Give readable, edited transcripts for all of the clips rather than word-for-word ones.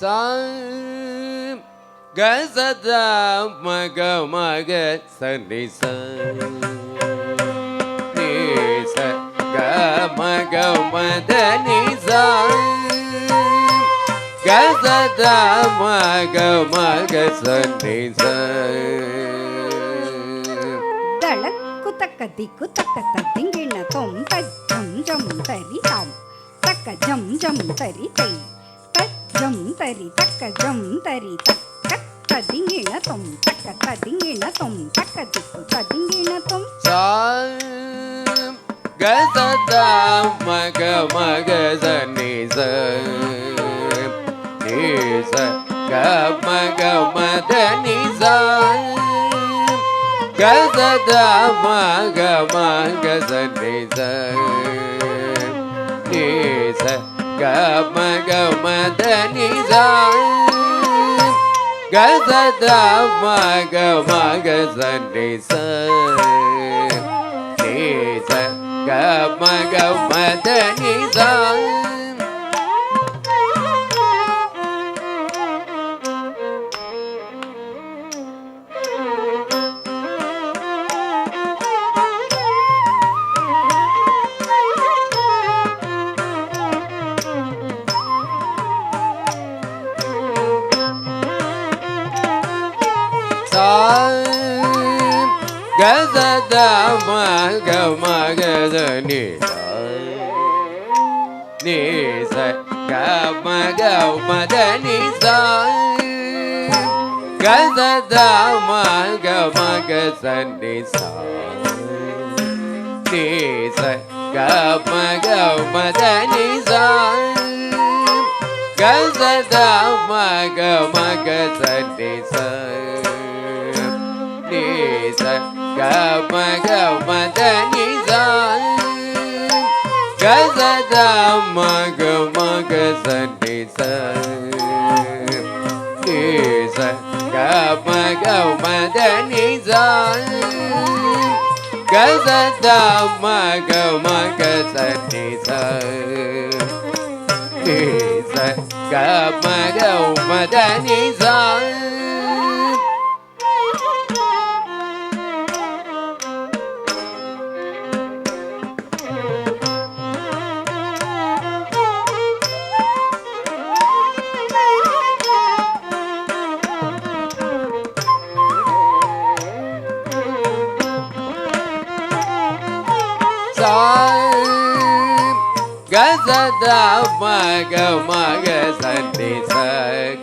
சா கசதா மக மக சனி ச க மக மத நி சா கசதா மக மக சனி ச தளக்கு தக்க திக்கு தக்க தத்திங்கிண தொம் தஜம் ஜம் தரி தாம் தக்க ஜம் ஜம் தரி தை தஜம் தரி தக்க ஜம் தரி தக்க ததிங்கிண தொம் தக்க ததிங்கிண தொம் தக்க திக்கு ததிங்கிண தொம் சா கசதா மக மக சனி ச நி ச க மக மத நி சா கசதா மக மக சனி ச நி ச க மக மத நி சா கசதா மக மக சனி ச நி ச க மக மத நி சா கசதா மக மக சனி நி ச க மக மத நி சா கசதா மக மக சனி சா நி ச க மக மத நி சா கசதா மக மக சனி சா நி ச க மக மத நி சா கசதா மக மக சனி ச நி ச க மக மத நி சா கசதா மக மக சனி ச நி ச க மக மத நி சா கசதா மக மக சனி ச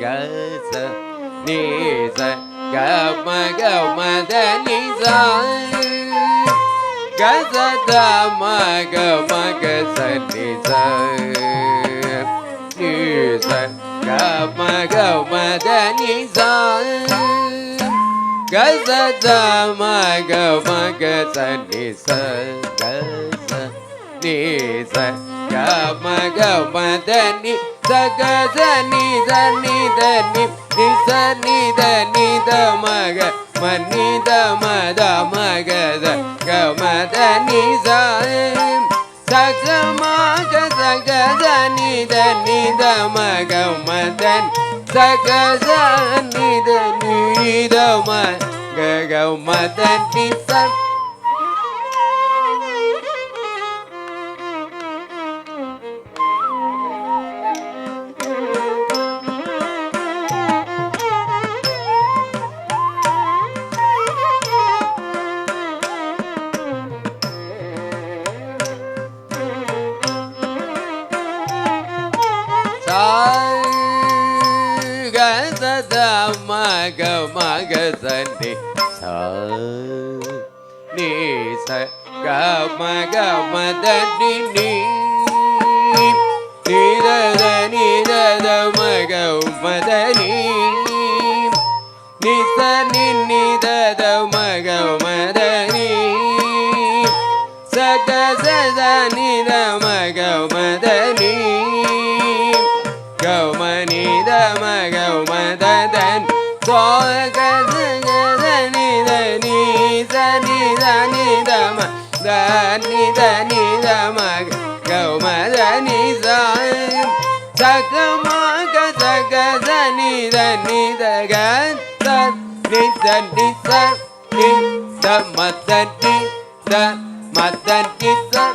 கச நி ச க மக மத நி சா கசதா மக மக சனி ச நி ச க மக மத நி சா கசதா மக மக சனி ச கச நி ச க மக மத நி ச க ச நி த நி த நி நி ச நி த நி த மக ம நி த மத மக த க மத நி ச ச க மக ச க ச நி த நி த மக மத ச க ச நி த நி த மக க மத நி ச கசதா மக மக சனி சா நி ச க மக மத நி நி நி த த நி த த மக மத நி நி ச நி நி த த மக மத நி ச க ச ச நி த மக மத நி க ம நி த மக மத தன் சோ க ச க ச நி த நி ச நி த நி த ம த நி த நி த மக க மத நி ச ச க ம க ச க ச ni sa ni da ma da ni da ma da ni sa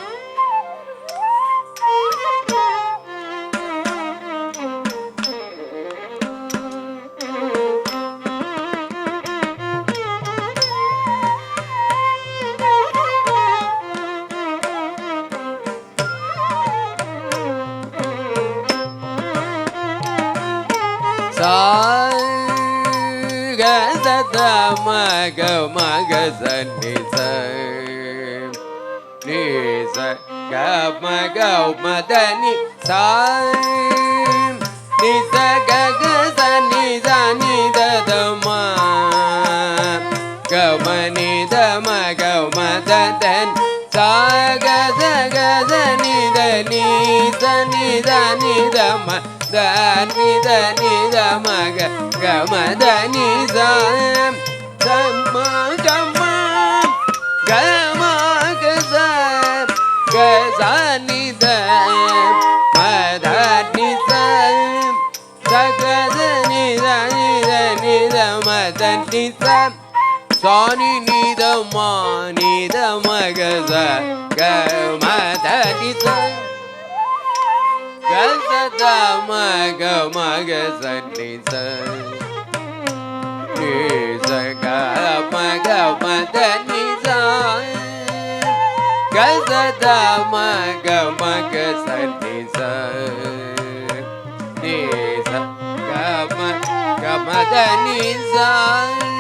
sa ga da da ma ga sa ni sa ga ma da ni sa ni sa ga sa ni da da ma ni da ma da den sa ga ni da ni da ma da ni da ma da ni sa ma ga ma sa ni da ma da ni sa ga ni da ma da ni sa sa ni da ma ga sa ga ma da ni sa ga sa da ma ga sa ni sa ni sa ga ma da ni sa ga sa da ma ga sa ni sa ni sa ga ma da ni sa